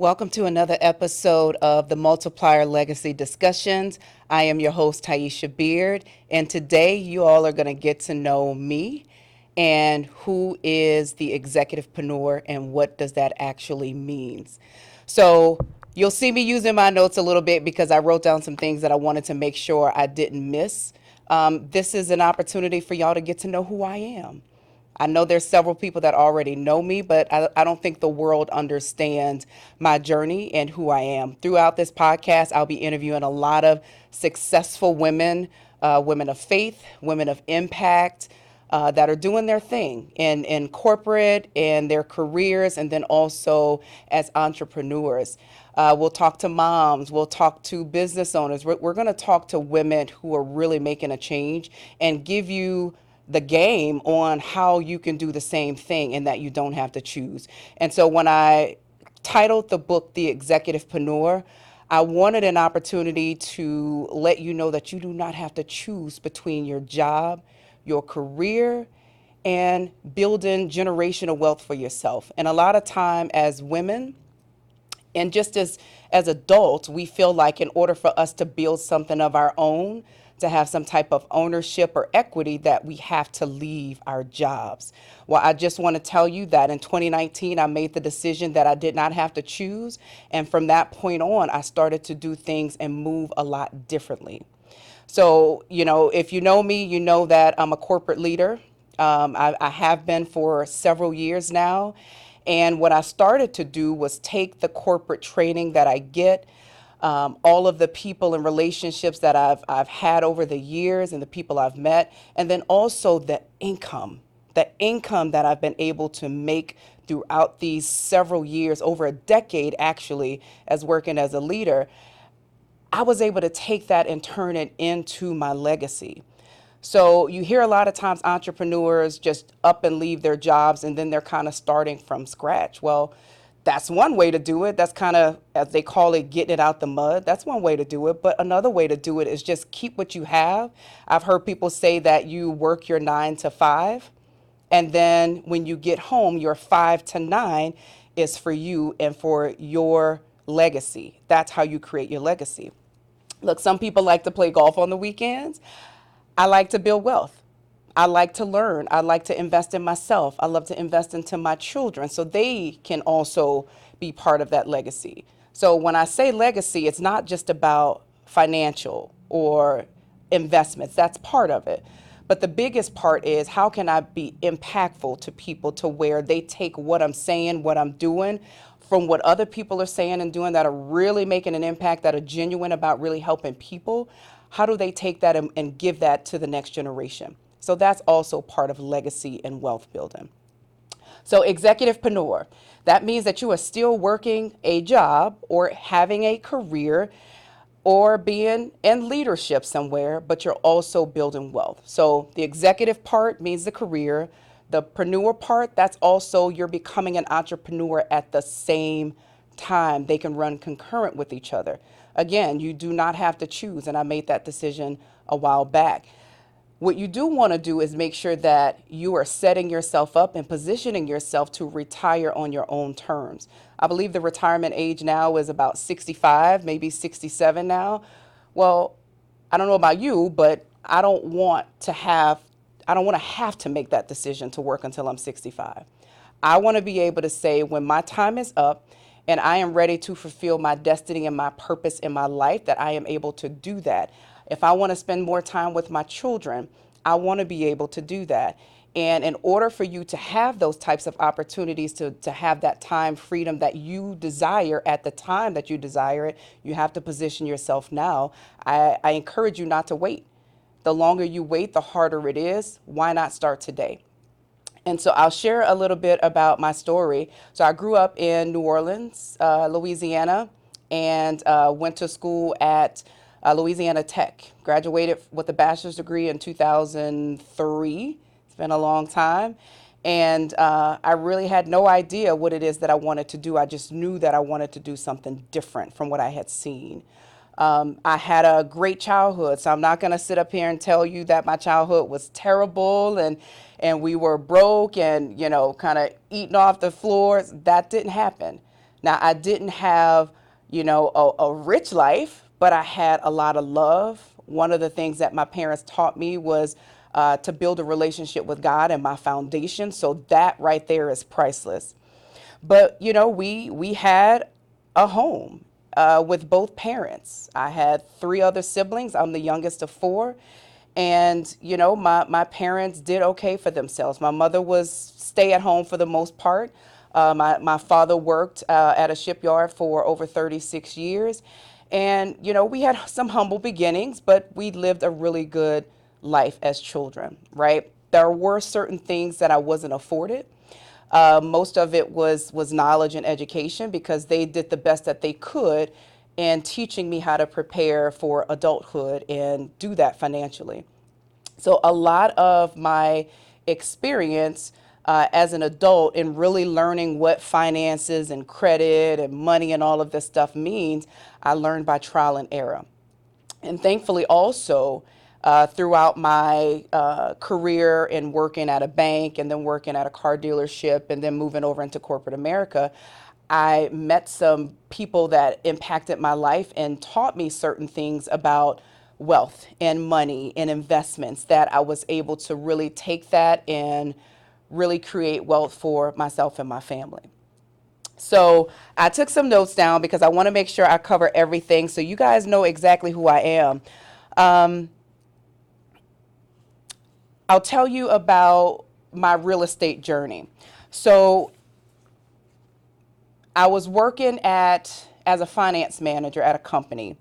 Welcome to another episode of the Multiplier Legacy Discussions. I am your host, Taisha Beard, and today you all are going to get to know me and who is the Executivepreneur and what does that actually means. So you'll see me using my notes a little bit because I wrote down some things that I wanted to make sure I didn't miss. This is an opportunity for y'all to get to know who I am. I know there's several people that already know me, but I don't think the world understands my journey and who I am. Throughout this podcast, I'll be interviewing a lot of successful women, women of faith, women of impact, that are doing their thing in corporate and their careers, and then also as entrepreneurs. We'll talk to moms, we'll talk to business owners. We're going to talk to women who are really making a change and give you the game on how you can do the same thing and that you don't have to choose. And so when I titled the book The Executivepreneur, I wanted an opportunity to let you know that you do not have to choose between your job, your career, and building generational wealth for yourself. And a lot of time as women, and just as adults, we feel like in order for us to build something of our own, to have some type of ownership or equity, that we have to leave our jobs. Well, I just want to tell you that in 2019, I made the decision that I did not have to choose. And from that point on, I started to do things and move a lot differently. So, if you know me, you know that I'm a corporate leader. I have been for several years now. And what I started to do was take the corporate training that I get, all of the people and relationships that I've had over the years and the people I've met, and then also the income that I've been able to make throughout these several years, over a decade actually, as working as a leader. I was able to take that and turn it into my legacy. So you hear a lot of times entrepreneurs just up and leave their jobs and then they're kind of starting from scratch. Well, that's one way to do it. That's kind of, as they call it, getting it out the mud. That's one way to do it. But another way to do it is just keep what you have. I've heard people say that you work your 9 to 5, and then when you get home, your 5 to 9 is for you and for your legacy. That's how you create your legacy. Look, some people like to play golf on the weekends. I like to build wealth. I like to learn. I like to invest in myself. I love to invest into my children so they can also be part of that legacy. So when I say legacy, it's not just about financial or investments. That's part of it. But the biggest part is, how can I be impactful to people to where they take what I'm saying, what I'm doing, from what other people are saying and doing that are really making an impact, that are genuine about really helping people. How do they take that and give that to the next generation? So that's also part of legacy and wealth building. So executivepreneur, that means that you are still working a job or having a career or being in leadership somewhere, but you're also building wealth. So the executive part means the career. The preneur part, that's also you're becoming an entrepreneur at the same time. They can run concurrent with each other. Again, you do not have to choose, and I made that decision a while back. What you do want to do is make sure that you are setting yourself up and positioning yourself to retire on your own terms. I believe the retirement age now is about 65, maybe 67 now. Well, I don't know about you, but I don't want to have to make that decision to work until I'm 65. I want to be able to say when my time is up and I am ready to fulfill my destiny and my purpose in my life, that I am able to do that. If I want to spend more time with my children, I want to be able to do that. And in order for you to have those types of opportunities, to have that time freedom that you desire at the time that you desire it, you have to position yourself now. I encourage you not to wait. The longer you wait, the harder it is. Why not start today? And so I'll share a little bit about my story. So I grew up in New Orleans, Louisiana, and went to school at Louisiana Tech. Graduated with a bachelor's degree in 2003. It's been a long time. And I really had no idea what it is that I wanted to do. I just knew that I wanted to do something different from what I had seen. I had a great childhood, so I'm not going to sit up here and tell you that my childhood was terrible and we were broke and, kind of eating off the floors. That didn't happen. Now, I didn't have, a rich life, but I had a lot of love. One of the things that my parents taught me was to build a relationship with God and my foundation. So that right there is priceless. But we had a home with both parents. I had three other siblings. I'm the youngest of four. And my parents did okay for themselves. My mother was stay at home for the most part. My father worked at a shipyard for over 36 years. And we had some humble beginnings, but we lived a really good life as children, right? There were certain things that I wasn't afforded. Most of it was knowledge and education, because they did the best that they could in teaching me how to prepare for adulthood and do that financially. So a lot of my experience as an adult in really learning what finances and credit and money and all of this stuff means, I learned by trial and error. And thankfully, also, throughout my career in working at a bank and then working at a car dealership and then moving over into corporate America, I met some people that impacted my life and taught me certain things about wealth and money and investments, that I was able to really take that and really create wealth for myself and my family. So I took some notes down because I want to make sure I cover everything so you guys know exactly who I am. Um, I'll tell you about my real estate journey. So I was working as a finance manager at a company,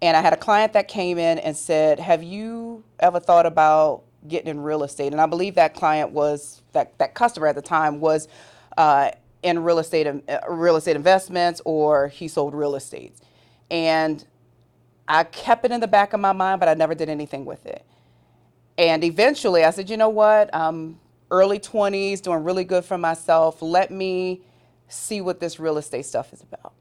and I had a client that came in and said, "Have you ever thought about getting in real estate?" And I believe that client was that customer at the time was uh, in real estate investments, or he sold real estate. And I kept it in the back of my mind, but I never did anything with it. And eventually I said, you know what? I'm early 20s, doing really good for myself. Let me see what this real estate stuff is about.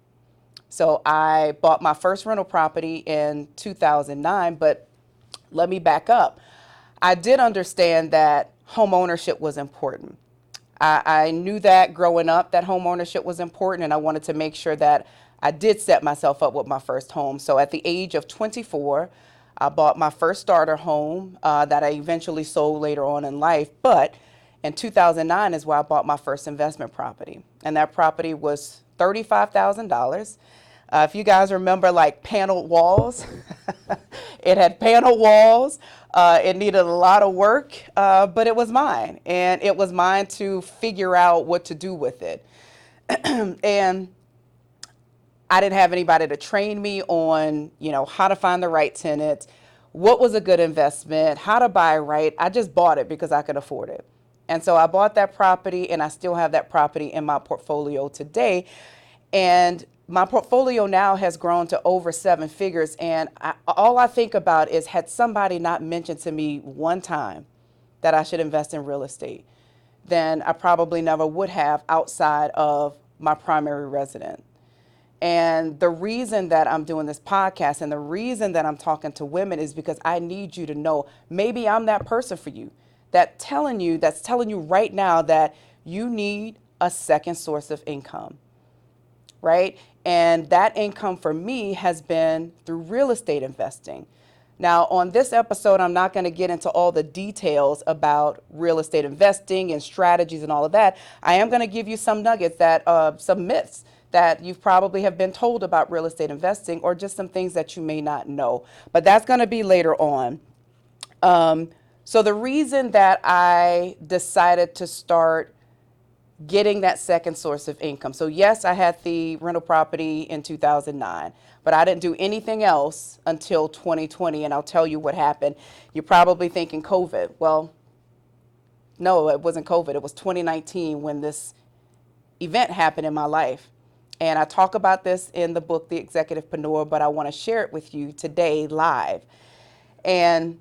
So I bought my first rental property in 2009, but let me back up. I did understand that home ownership was important. I knew that growing up that home ownership was important, and I wanted to make sure that I did set myself up with my first home. So at the age of 24, I bought my first starter home that I eventually sold later on in life. But in 2009 is where I bought my first investment property, and that property was $35,000. If you guys remember, like paneled walls, it had paneled walls. It needed a lot of work, but it was mine, and it was mine to figure out what to do with it. And I didn't have anybody to train me on, how to find the right tenants, what was a good investment, how to buy right. I just bought it because I could afford it. And so I bought that property, and I still have that property in my portfolio today. And my portfolio now has grown to over seven figures. And all I think about is, had somebody not mentioned to me one time that I should invest in real estate, then I probably never would have outside of my primary residence. And the reason that I'm doing this podcast and the reason that I'm talking to women is because I need you to know, maybe I'm that person for you that's telling you right now that you need a second source of income, right? And that income for me has been through real estate investing. Now, on this episode, I'm not going to get into all the details about real estate investing and strategies and all of that. I am going to give you some nuggets some myths that you probably have been told about real estate investing, or just some things that you may not know. But that's going to be later on. So the reason that I decided to start getting that second source of income. So yes, I had the rental property in 2009, but I didn't do anything else until 2020. And I'll tell you what happened. You're probably thinking COVID. Well, no, it wasn't COVID. It was 2019 when this event happened in my life. And I talk about this in the book, The Executive-Preneur, but I want to share it with you today live. And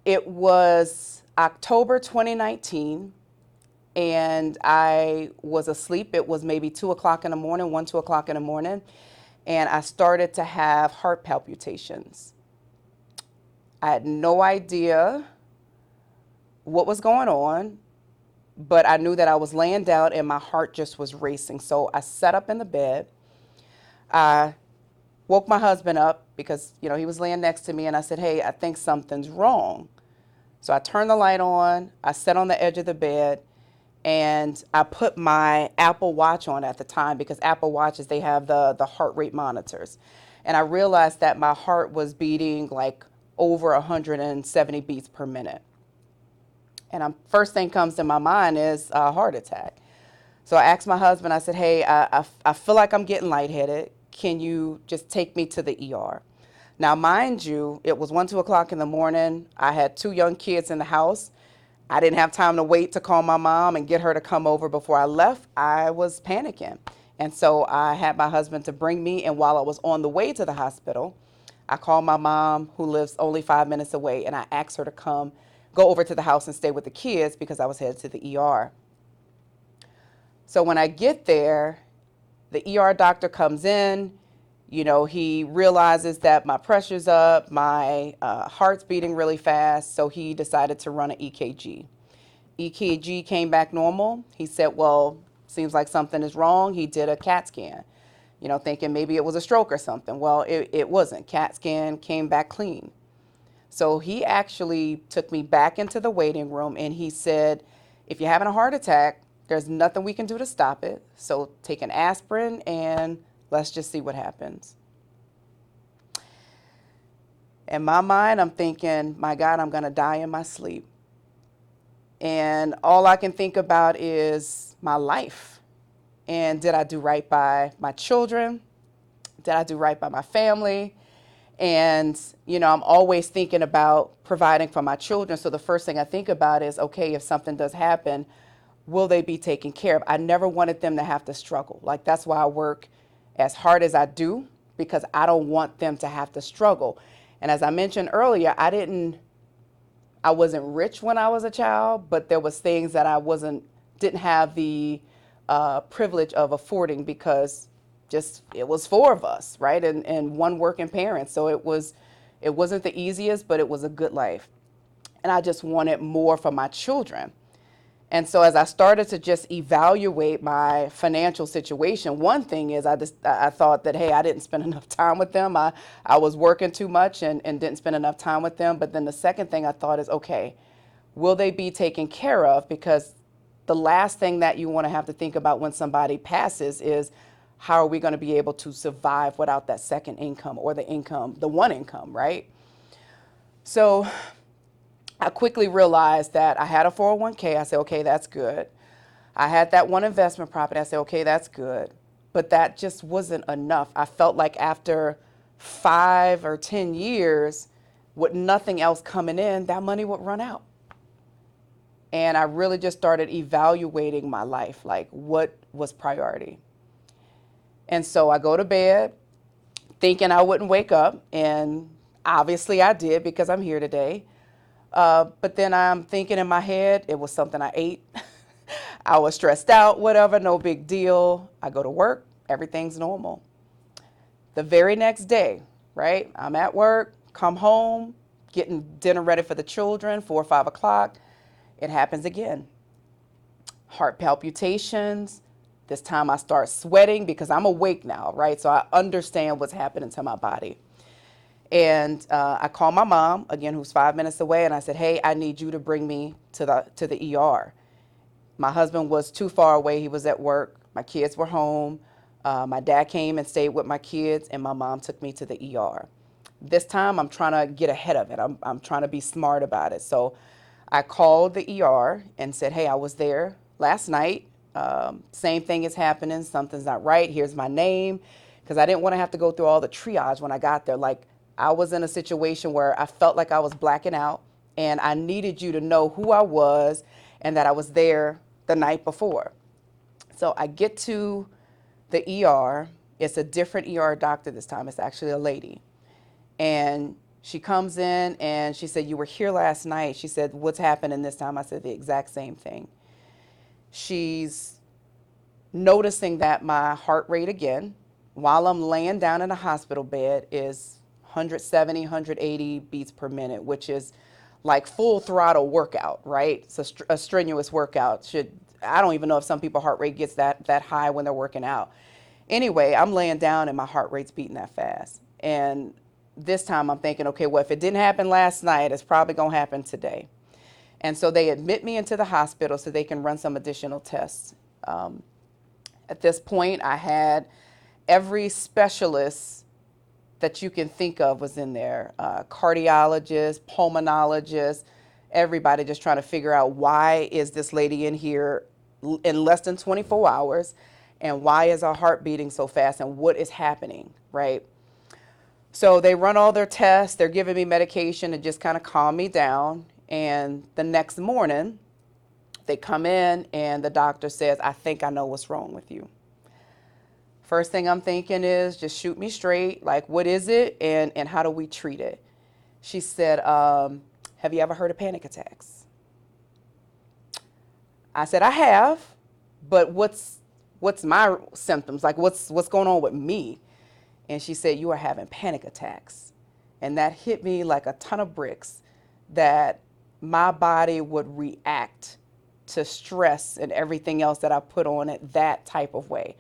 it was October 2019, and I was asleep. It was maybe 2 o'clock in the morning, 2 o'clock in the morning, and I started to have heart palpitations. I had no idea what was going on. but I knew that I was laying down and my heart just was racing. So I sat up in the bed. I woke my husband up because, he was laying next to me, and I said, "Hey, I think something's wrong." So I turned the light on. I sat on the edge of the bed, and I put my Apple Watch on at the time, because Apple Watches, they have the heart rate monitors. And I realized that my heart was beating like over 170 beats per minute. And first thing comes to my mind is a heart attack. So I asked my husband, I said, "Hey, I feel like I'm getting lightheaded. Can you just take me to the ER?" Now, mind you, it was 1, 2 o'clock in the morning. I had 2 young kids in the house. I didn't have time to wait to call my mom and get her to come over before I left. I was panicking. And so I had my husband to bring me. And while I was on the way to the hospital, I called my mom, who lives only 5 minutes away, and I asked her to go over to the house and stay with the kids because I was headed to the ER. So when I get there, the ER doctor comes in. He realizes that my pressure's up, my heart's beating really fast, so he decided to run an EKG. EKG came back normal. He said, "Well, seems like something is wrong." He did a CAT scan, thinking maybe it was a stroke or something. Well, it wasn't. CAT scan came back clean. So he actually took me back into the waiting room, and he said, "If you're having a heart attack, there's nothing we can do to stop it. So take an aspirin and let's just see what happens." In my mind, I'm thinking, my God, I'm going to die in my sleep. And all I can think about is my life. And did I do right by my children? Did I do right by my family? And, I'm always thinking about providing for my children. So the first thing I think about is, okay, if something does happen, will they be taken care of? I never wanted them to have to struggle. Like, that's why I work as hard as I do, because I don't want them to have to struggle. And as I mentioned earlier, I wasn't rich when I was a child, but there was things that didn't have the privilege of affording, because it was 4 of us, right? And one working parent. So it wasn't the easiest, but it was a good life. And I just wanted more for my children. And so as I started to just evaluate my financial situation, one thing is I thought that, hey, I didn't spend enough time with them. I was working too much and didn't spend enough time with them. But then the second thing I thought is, okay, will they be taken care of? Because the last thing that you want to have to think about when somebody passes is, how are we going to be able to survive without that second income, or the one income, right? So I quickly realized that I had a 401k. I said, okay, that's good. I had that one investment property. I said, okay, that's good. But that just wasn't enough. I felt like after 5 or 10 years, with nothing else coming in, that money would run out. And I really just started evaluating my life, like what was priority. And so I go to bed thinking I wouldn't wake up. And obviously I did, because I'm here today. But then I'm thinking in my head, it was something I ate. I was stressed out, whatever, no big deal. I go to work, everything's normal. The very next day, right, I'm at work, come home, getting dinner ready for the children, 4 or 5 o'clock. It happens again. Heart palpitations. This time I start sweating because I'm awake now, right? So I understand what's happening to my body. And I called my mom, again, who's 5 minutes away, and I said, "Hey, I need you to bring me to the ER." My husband was too far away. He was at work. My kids were home. My dad came and stayed with my kids, and my mom took me to the ER. This time, I'm trying to get ahead of it. I'm trying to be smart about it. So I called the ER and said, "Hey, I was there last night. Same thing is happening. Something's not right. Here's my name." Because I didn't want to have to go through all the triage when I got there. Like, I was in a situation where I felt like I was blacking out, and I needed you to know who I was and that I was there the night before. So I get to the ER. It's a different ER doctor this time. It's actually a lady. And she comes in and she said, "You were here last night." She said, "What's happening this time?" I said the exact same thing. She's noticing that my heart rate again, while I'm laying down in a hospital bed, is 170, 180 beats per minute, which is like full throttle workout, right? It's a strenuous workout. I don't even know if some people heart rate gets that high when they're working out. Anyway, I'm laying down and my heart rate's beating that fast. And this time I'm thinking, okay, well, if it didn't happen last night, it's probably going to happen today. And so they admit me into the hospital so they can run some additional tests. At this point, I had every specialist that you can think of was in there, cardiologist, pulmonologist, everybody just trying to figure out why is this lady in here in less than 24 hours and why is her heart beating so fast and what is happening, right? So they run all their tests, they're giving me medication to just kind of calm me down. And the next morning, they come in and the doctor says, I think I know what's wrong with you. First thing I'm thinking is just shoot me straight. Like, what is it and how do we treat it? She said, have you ever heard of panic attacks? I said, I have, but what's my symptoms? Like, what's going on with me? And she said, you are having panic attacks. And that hit me like a ton of bricks, that my body would react to stress and everything else that I put on it that type of way.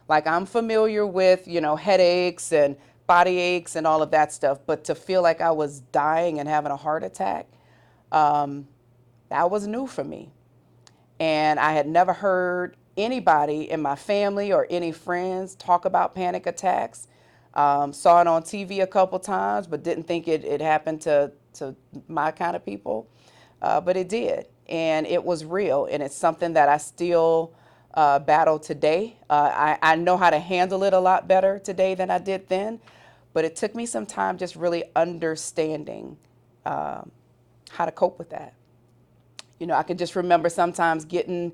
Like, I'm familiar with, headaches and body aches and all of that stuff, but to feel like I was dying and having a heart attack, that was new for me. And I had never heard anybody in my family or any friends talk about panic attacks. Saw it on TV a couple times, but didn't think it happened to my kind of people. But it did. And it was real. And it's something that I still battle today. I know how to handle it a lot better today than I did then. But it took me some time just really understanding how to cope with that. I can just remember sometimes getting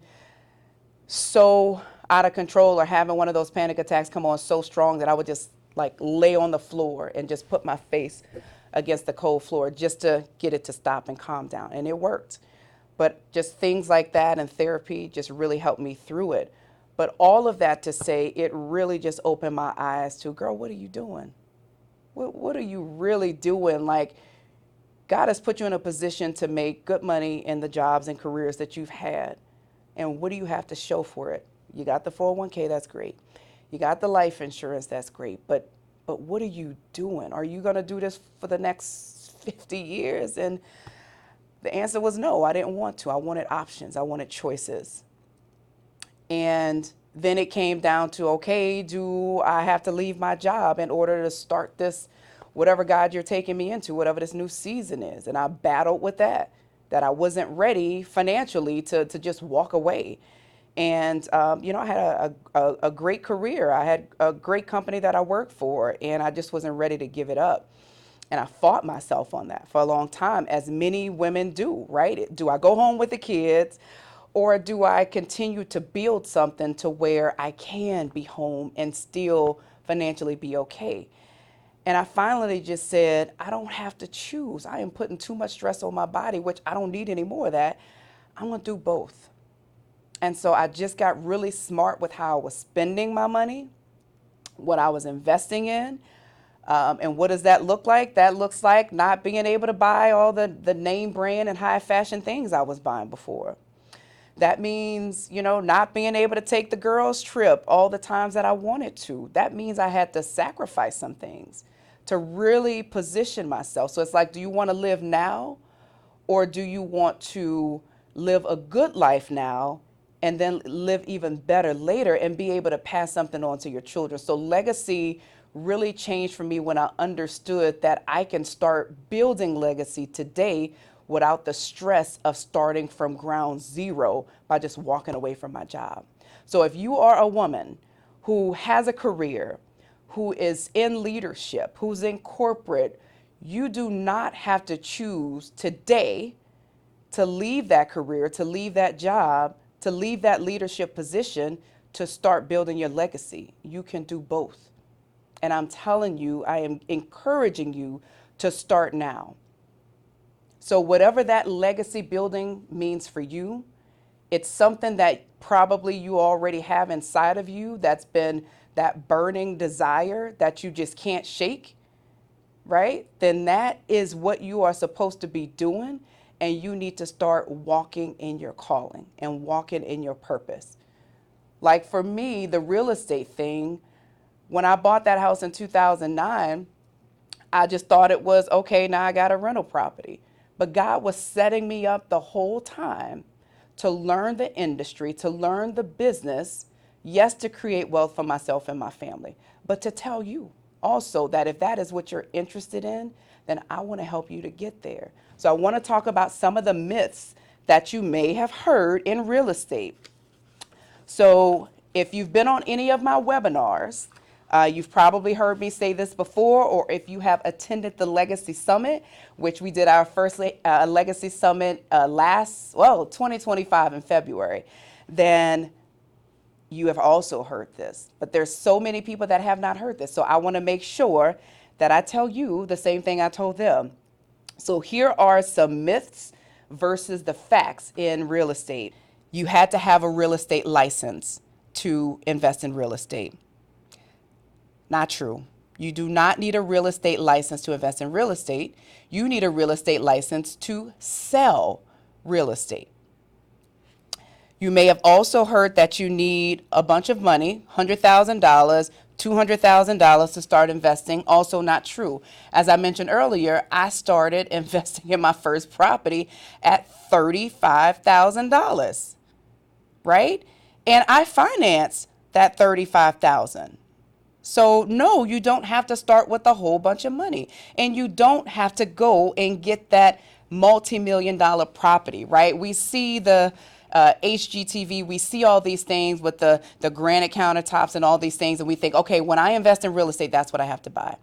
so out of control or having one of those panic attacks come on so strong that I would just like lay on the floor and just put my face against the cold floor just to get it to stop and calm down. And it worked. But just things like that and therapy just really helped me through it. But all of that to say, it really just opened my eyes to, girl, what are you doing? What are you really doing? Like, God has put you in a position to make good money in the jobs and careers that you've had. And what do you have to show for it? You got the 401k, that's great. You got the life insurance, that's great. But what are you doing? Are you going to do this for the next 50 years? And the answer was no, I didn't want to. I wanted options. I wanted choices. And then it came down to, okay, do I have to leave my job in order to start this, whatever God you're taking me into, whatever this new season is? And I battled with that I wasn't ready financially to just walk away. And, I had a great career. I had a great company that I worked for, and I just wasn't ready to give it up. And I fought myself on that for a long time, as many women do, right? Do I go home with the kids, or do I continue to build something to where I can be home and still financially be okay? And I finally just said, I don't have to choose. I am putting too much stress on my body, which I don't need any more of that. I'm going to do both. And so I just got really smart with how I was spending my money, what I was investing in. And what does that look like? That looks like not being able to buy all the name brand and high fashion things I was buying before. That means, not being able to take the girls' trip all the times that I wanted to. That means I had to sacrifice some things to really position myself. So it's like, do you want to live now, or do you want to live a good life now and then live even better later and be able to pass something on to your children? So legacy really changed for me when I understood that I can start building legacy today without the stress of starting from ground zero by just walking away from my job. So if you are a woman who has a career, who is in leadership, who's in corporate, you do not have to choose today to leave that career, to leave that job, to leave that leadership position to start building your legacy. You can do both. And I'm telling you, I am encouraging you to start now. So whatever that legacy building means for you, it's something that probably you already have inside of you that's been that burning desire that you just can't shake, right? Then that is what you are supposed to be doing. and you need to start walking in your calling and walking in your purpose. Like for me, the real estate thing, when I bought that house in 2009, I just thought it was okay, now I got a rental property. But God was setting me up the whole time to learn the industry, to learn the business, yes, to create wealth for myself and my family, but to tell you also that if that is what you're interested in, then I want to help you to get there. So I want to talk about some of the myths that you may have heard in real estate. So if you've been on any of my webinars, you've probably heard me say this before, or if you have attended the Legacy Summit, which we did our first Legacy Summit 2025 in February, then you have also heard this. But there's so many people that have not heard this. So I want to make sure that I tell you the same thing I told them. So here are some myths versus the facts in real estate. You had to have a real estate license to invest in real estate. Not true. You do not need a real estate license to invest in real estate. You need a real estate license to sell real estate. You may have also heard that you need a bunch of money, $100,000, $200,000 to start investing. Also not true. As I mentioned earlier, I started investing in my first property at $35,000, right? And I financed that $35,000. So no, you don't have to start with a whole bunch of money, and you don't have to go and get that multi-million-dollar property, right? We see the HGTV, we see all these things with the granite countertops and all these things, and we think, okay, when I invest in real estate, that's what I have to buy.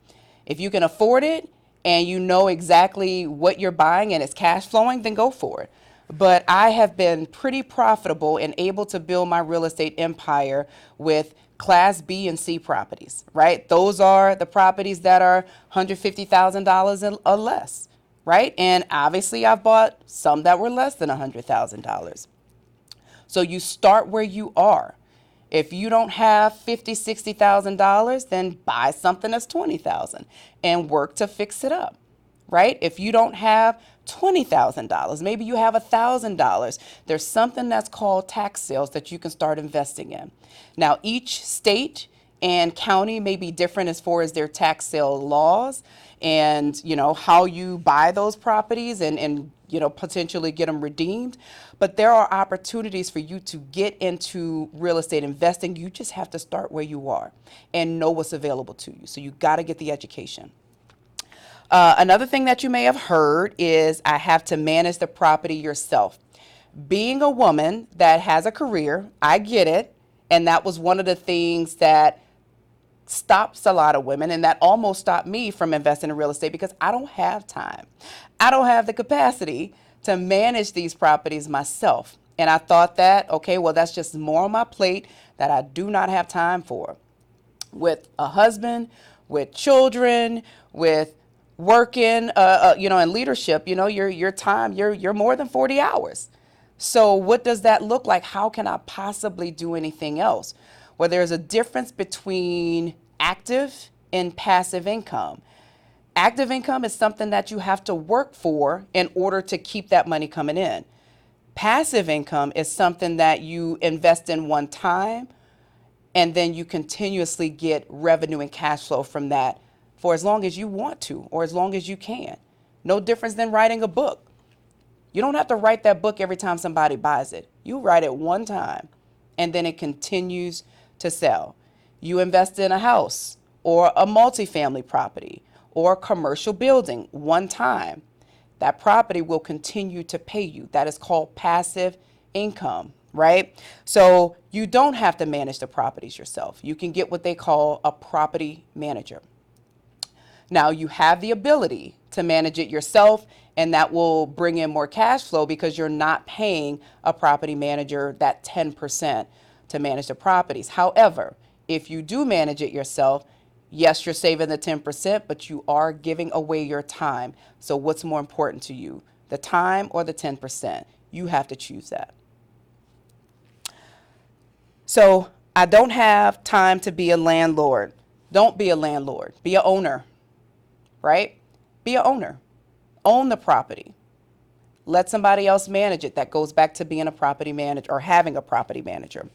If you can afford it and you know exactly what you're buying and it's cash flowing, then go for it. But I have been pretty profitable and able to build my real estate empire with Class B and C properties, right? Those are the properties that are $150,000 or less, right? And obviously I've bought some that were less than $100,000. So you start where you are. If you don't have $50,000, $60,000, then buy something that's $20,000 and work to fix it up, right? If you don't have $20,000, maybe you have $1,000, there's something that's called tax sales that you can start investing in. Now, each state and county may be different as far as their tax sale laws and, how you buy those properties and potentially get them redeemed. But there are opportunities for you to get into real estate investing. You just have to start where you are and know what's available to you. So you got to get the education. Another thing that you may have heard is I have to manage the property yourself. Being a woman that has a career, I get it. And that was one of the things that stops a lot of women, and that almost stopped me from investing in real estate because I don't have time. I don't have the capacity to manage these properties myself. And I thought that, okay, well, that's just more on my plate that I do not have time for. With a husband, with children, with working, in leadership, your time, you're more than 40 hours. So what does that look like? How can I possibly do anything else? Well, there's a difference between active and passive income. Active income is something that you have to work for in order to keep that money coming in. Passive income is something that you invest in one time, and then you continuously get revenue and cash flow from that for as long as you want to or as long as you can. No difference than writing a book. You don't have to write that book every time somebody buys it. You write it one time, and then it continues to sell. You invest in a house or a multifamily property or a commercial building one time. That property will continue to pay you. That is called passive income, right? So you don't have to manage the properties yourself. You can get what they call a property manager. Now, you have the ability to manage it yourself, and that will bring in more cash flow because you're not paying a property manager that 10% to manage the properties. However, if you do manage it yourself, yes, you're saving the 10%, but you are giving away your time. So what's more important to you, the time or the 10%? You have to choose that. So I don't have time to be a landlord. Don't be a landlord. Be an owner, right? Be an owner. Own the property. Let somebody else manage it. That goes back to being a property manager or having a property manager.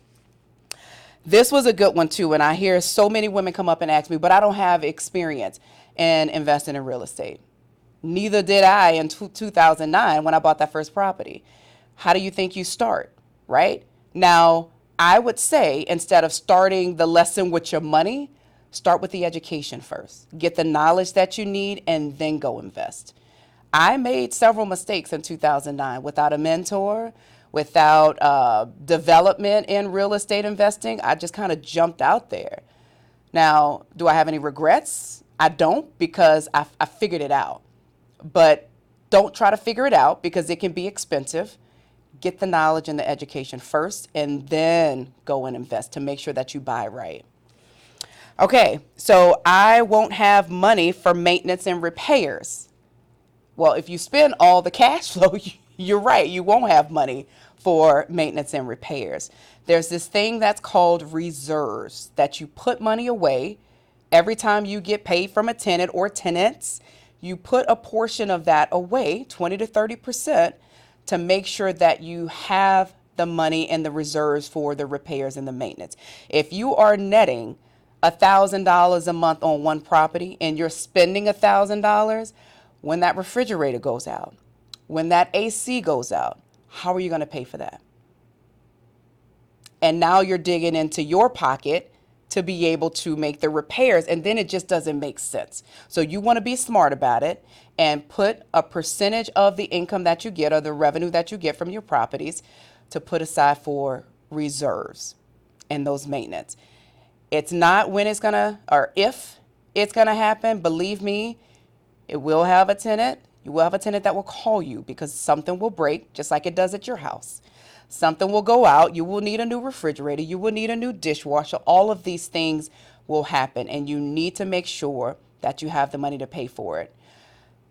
This was a good one too, and I hear so many women come up and ask me, but I don't have experience in investing in real estate. Neither did I in 2009 when I bought that first property. How do you think you start, right? Now, I would say instead of starting the lesson with your money, start with the education first. Get the knowledge that you need and then go invest. I made several mistakes in 2009 without a mentor, without development in real estate investing. I just kind of jumped out there. Now, do I have any regrets? I don't, because I figured it out. But don't try to figure it out because it can be expensive. Get the knowledge and the education first and then go and invest to make sure that you buy right. Okay, so I won't have money for maintenance and repairs. Well, if you spend all the cash flow, you're right, you won't have money for maintenance and repairs. There's this thing that's called reserves that you put money away every time you get paid from a tenant or tenants. You put a portion of that away, 20 to 30%, to make sure that you have the money and the reserves for the repairs and the maintenance. If you are netting $1,000 a month on one property and you're spending $1,000, when that refrigerator goes out, when that AC goes out, how are you going to pay for that? And now you're digging into your pocket to be able to make the repairs, and then it just doesn't make sense. So you want to be smart about it and put a percentage of the income that you get or the revenue that you get from your properties to put aside for reserves and those maintenance. It's not when it's gonna or if it's gonna happen. Believe me, it will have a tenant. You will have a tenant that will call you because something will break, just like it does at your house. Something will go out. You will need a new refrigerator. You will need a new dishwasher. All of these things will happen, and you need to make sure that you have the money to pay for it.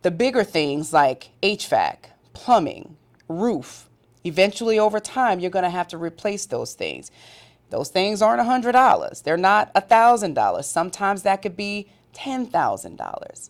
The bigger things like HVAC, plumbing, roof, eventually over time, you're going to have to replace those things. Those things aren't $100. They're not $1,000. Sometimes that could be $10,000.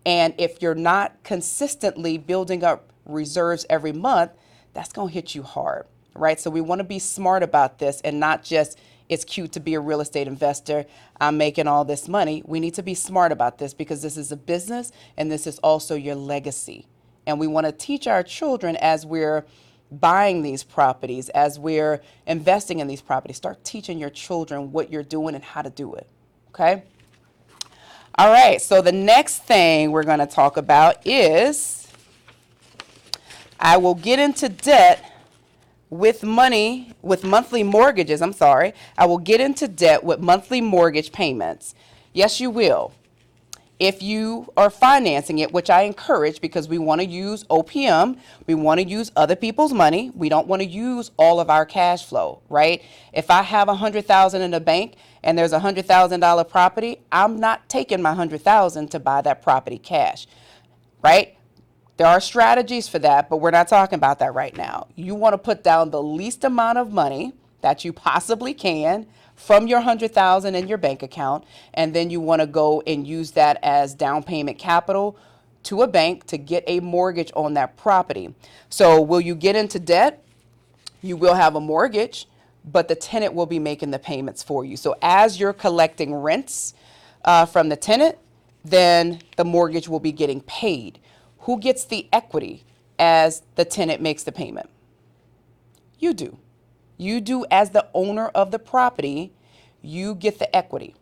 And if you're not consistently building up reserves every month, that's going to hit you hard, right? So we want to be smart about this and not just it's cute to be a real estate investor. I'm making all this money. We need to be smart about this because this is a business and this is also your legacy. And we want to teach our children as we're buying these properties, as we're investing in these properties, start teaching your children what you're doing and how to do it, okay? All right, so the next thing we're going to talk about is I will get into debt with monthly mortgages. I will get into debt with monthly mortgage payments. Yes, you will. If you are financing it, which I encourage because we want to use OPM, we want to use other people's money. We don't want to use all of our cash flow, right? If I have $100,000 in the bank and there's a $100,000 property, I'm not taking my $100,000 to buy that property cash, right? There are strategies for that, but we're not talking about that right now. You want to put down the least amount of money that you possibly can from your $100,000 in your bank account, and then you want to go and use that as down payment capital to a bank to get a mortgage on that property. So will you get into debt? You will have a mortgage, but the tenant will be making the payments for you. So as you're collecting rents from the tenant, then the mortgage will be getting paid. Who gets the equity as the tenant makes the payment? You do. You do as the owner of the property, you get the equity.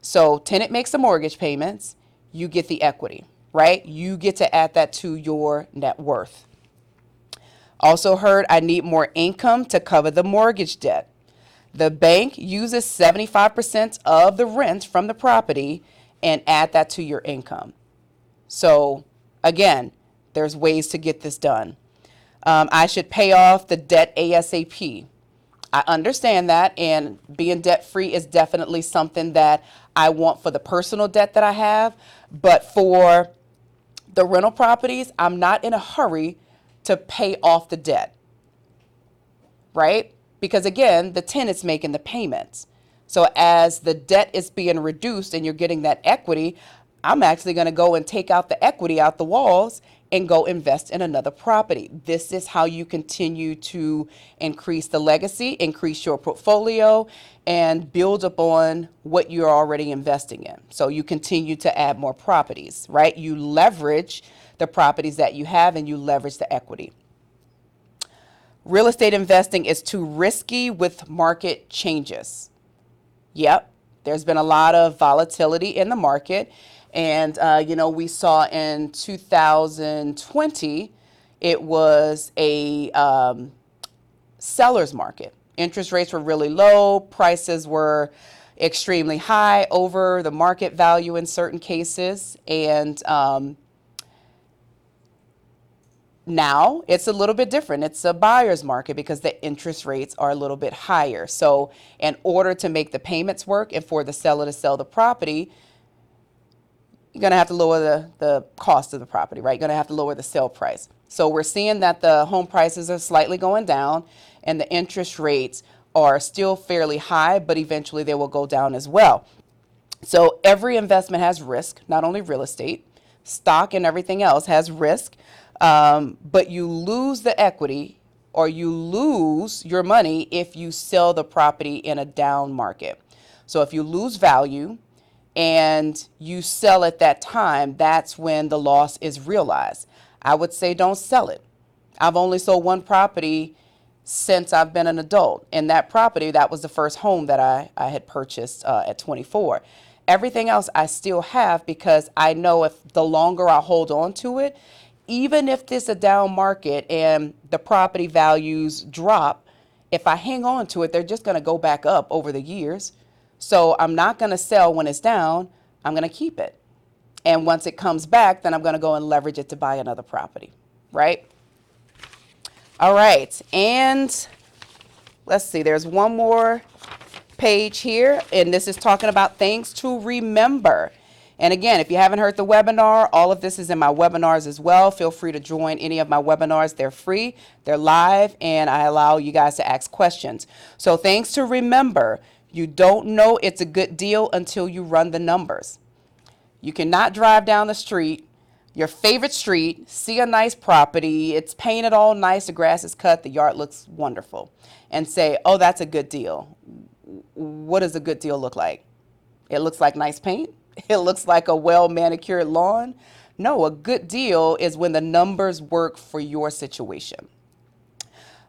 So tenant makes the mortgage payments, you get the equity, right? You get to add that to your net worth. Also heard I need more income to cover the mortgage debt. The bank uses 75% of the rent from the property and add that to your income. So again, there's ways to get this done. I should pay off the debt ASAP. I understand that, and being debt free is definitely something that I want for the personal debt that I have. But for the rental properties, I'm not in a hurry to pay off the debt, right? Because again, the tenant's making the payments. So as the debt is being reduced and you're getting that equity, I'm actually going to go and take out the equity out the walls and go invest in another property. This is how you continue to increase the legacy, increase your portfolio, and build upon what you're already investing in. So you continue to add more properties, right? You leverage the properties that you have and you leverage the equity. Real estate investing is too risky with market changes. Yep, there's been a lot of volatility in the market. And, we saw in 2020, it was a seller's market. Interest rates were really low. Prices were extremely high over the market value in certain cases. And now it's a little bit different. It's a buyer's market because the interest rates are a little bit higher. So in order to make the payments work and for the seller to sell the property, you're going to have to lower the cost of the property, right? You're going to have to lower the sale price. So we're seeing that the home prices are slightly going down and the interest rates are still fairly high, but eventually they will go down as well. So every investment has risk, not only real estate, stock and everything else has risk. But you lose the equity or you lose your money if you sell the property in a down market. So if you lose value and you sell at that time, that's when the loss is realized. I would say don't sell it. I've only sold one property since I've been an adult. And that property, that was the first home that I had purchased at 24. Everything else I still have because I know if the longer I hold on to it, even if this is a down market and the property values drop, if I hang on to it, they're just going to go back up over the years. So I'm not going to sell when it's down. I'm going to keep it. And once it comes back, then I'm going to go and leverage it to buy another property, right? All right. And let's see, there's one more page here, and this is talking about things to remember. And again, if you haven't heard the webinar, all of this is in my webinars as well. Feel free to join any of my webinars. They're free, they're live, and I allow you guys to ask questions. So things to remember. You don't know it's a good deal until you run the numbers. You cannot drive down the street, your favorite street, see a nice property, it's painted all nice, the grass is cut, the yard looks wonderful, and say, oh, that's a good deal. What does a good deal look like? It looks like nice paint. It looks like a well-manicured lawn. No, a good deal is when the numbers work for your situation.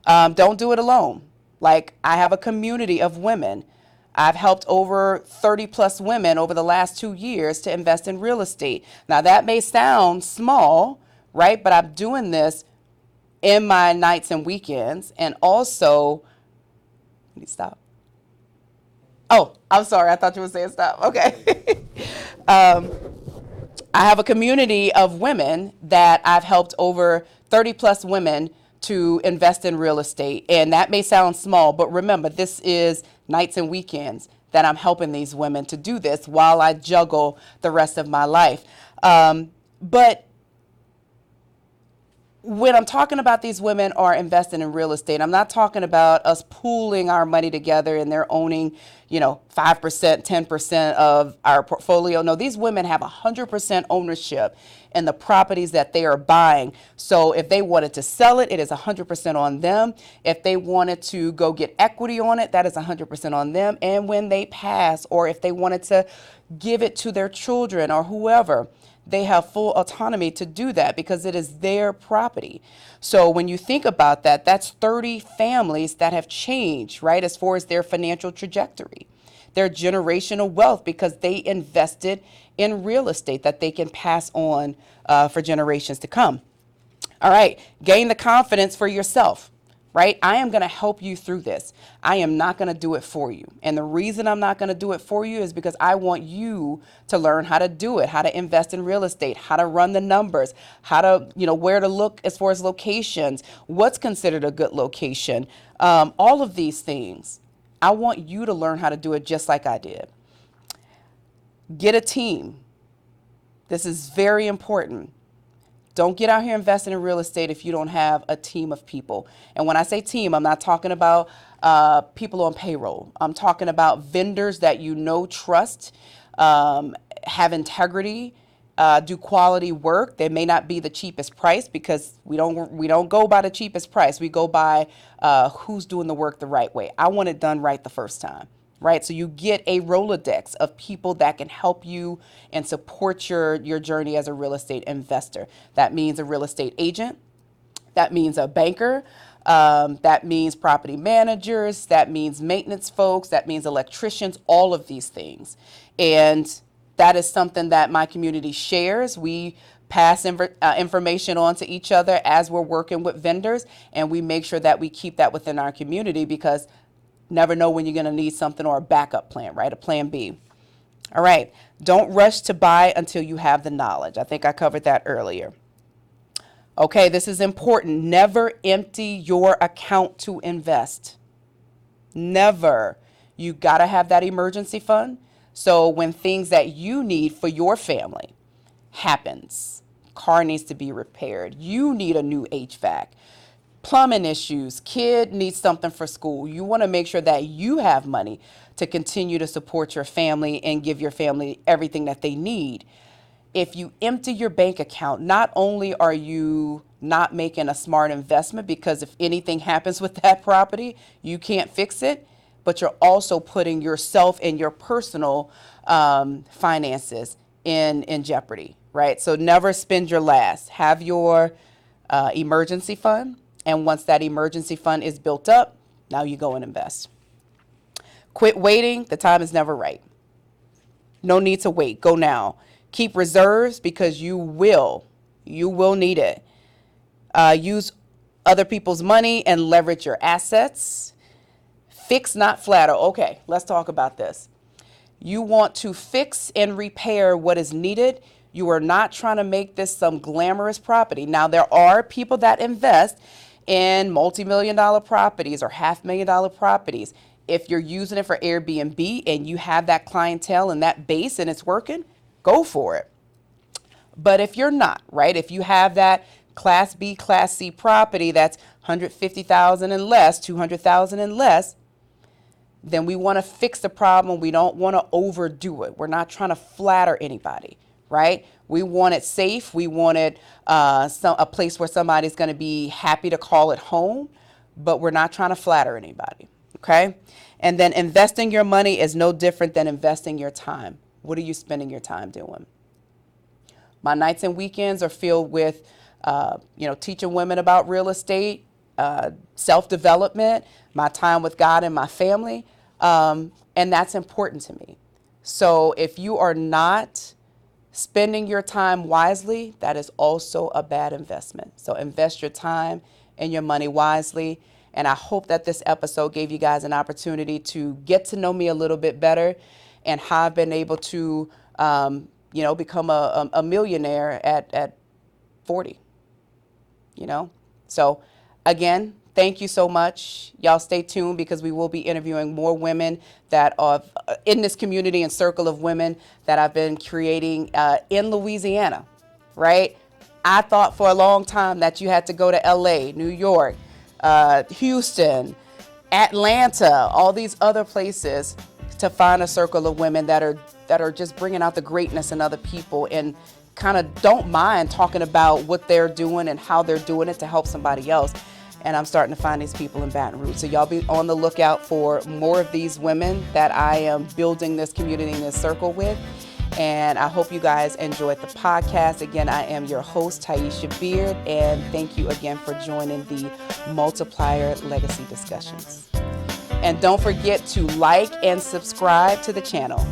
Don't do it alone. Like, I have a community of women. I've helped over 30 plus women over the last 2 years to invest in real estate. Now, that may sound small, right? But I'm doing this in my nights and weekends. And also, let me stop. Oh, I'm sorry. I thought you were saying stop. Okay. I have a community of women that I've helped over 30 plus women to invest in real estate. And that may sound small, but remember, this is nights and weekends that I'm helping these women to do this while I juggle the rest of my life. But when I'm talking about these women are investing in real estate, I'm not talking about us pooling our money together and they're owning, 5%, 10% of our portfolio. No, these women have 100% ownership in the properties that they are buying. So if they wanted to sell it, it is 100% on them. If they wanted to go get equity on it, that is 100% on them. And when they pass, or if they wanted to give it to their children or whoever, they have full autonomy to do that because it is their property. So when you think about that, that's 30 families that have changed, right, as far as their financial trajectory, their generational wealth, because they invested in real estate that they can pass on for generations to come. All right, gain the confidence for yourself. Right? I am going to help you through this. I am not going to do it for you. And the reason I'm not going to do it for you is because I want you to learn how to do it, how to invest in real estate, how to run the numbers, how to, where to look as far as locations, what's considered a good location, all of these things. I want you to learn how to do it just like I did. Get a team. This is very important. Don't get out here investing in real estate if you don't have a team of people. And when I say team, I'm not talking about people on payroll. I'm talking about vendors that trust, have integrity, do quality work. They may not be the cheapest price because we don't go by the cheapest price. We go by who's doing the work the right way. I want it done right the first time, right? So you get a Rolodex of people that can help you and support your journey as a real estate investor. That means a real estate agent. That means a banker. That means property managers. That means maintenance folks. That means electricians, all of these things. And that is something that my community shares. We pass information on to each other as we're working with vendors, and we make sure that we keep that within our community because never know when you're going to need something or a backup plan, right? A plan B. All right. Don't rush to buy until you have the knowledge. I think I covered that earlier. Okay, this is important. Never empty your account to invest. Never. You got to have that emergency fund. So when things that you need for your family happens, car needs to be repaired, you need a new HVAC, plumbing issues, kid needs something for school, you want to make sure that you have money to continue to support your family and give your family everything that they need. If you empty your bank account, not only are you not making a smart investment because if anything happens with that property, you can't fix it, but you're also putting yourself and your personal finances in jeopardy, right? So never spend your last. Have your emergency fund. And once that emergency fund is built up, now you go and invest. Quit waiting. The time is never right. No need to wait. Go now. Keep reserves because you will need it. Use other people's money and leverage your assets. Fix, not flatter. Okay, let's talk about this. You want to fix and repair what is needed. You are not trying to make this some glamorous property. Now, there are people that invest in multi-million-dollar properties or $500,000 properties. If you're using it for Airbnb and you have that clientele and that base and it's working, go for it. But if you're not, right, if you have that Class B, Class C property that's $150,000 and less, $200,000 and less, then we want to fix the problem. We don't want to overdo it. We're not trying to flatter anybody, right? We want it safe. We want it a place where somebody's going to be happy to call it home, but we're not trying to flatter anybody, okay? And then investing your money is no different than investing your time. What are you spending your time doing? My nights and weekends are filled with, teaching women about real estate, self-development, my time with God and my family, and that's important to me. So if you are not spending your time wisely, that is also a bad investment. So invest your time and your money wisely, and I hope that this episode gave you guys an opportunity to get to know me a little bit better and how I've been able to, become a millionaire at 40, So again, thank you so much. Y'all stay tuned because we will be interviewing more women that are in this community and circle of women that I've been creating in Louisiana, right? I thought for a long time that you had to go to LA, New York, Houston, Atlanta, all these other places to find a circle of women that are just bringing out the greatness in other people and kind of don't mind talking about what they're doing and how they're doing it to help somebody else. And I'm starting to find these people in Baton Rouge. So y'all be on the lookout for more of these women that I am building this community and this circle with. And I hope you guys enjoyed the podcast. Again, I am your host, Taisha Beard, and thank you again for joining the Multiplier Legacy Discussions. And don't forget to like and subscribe to the channel.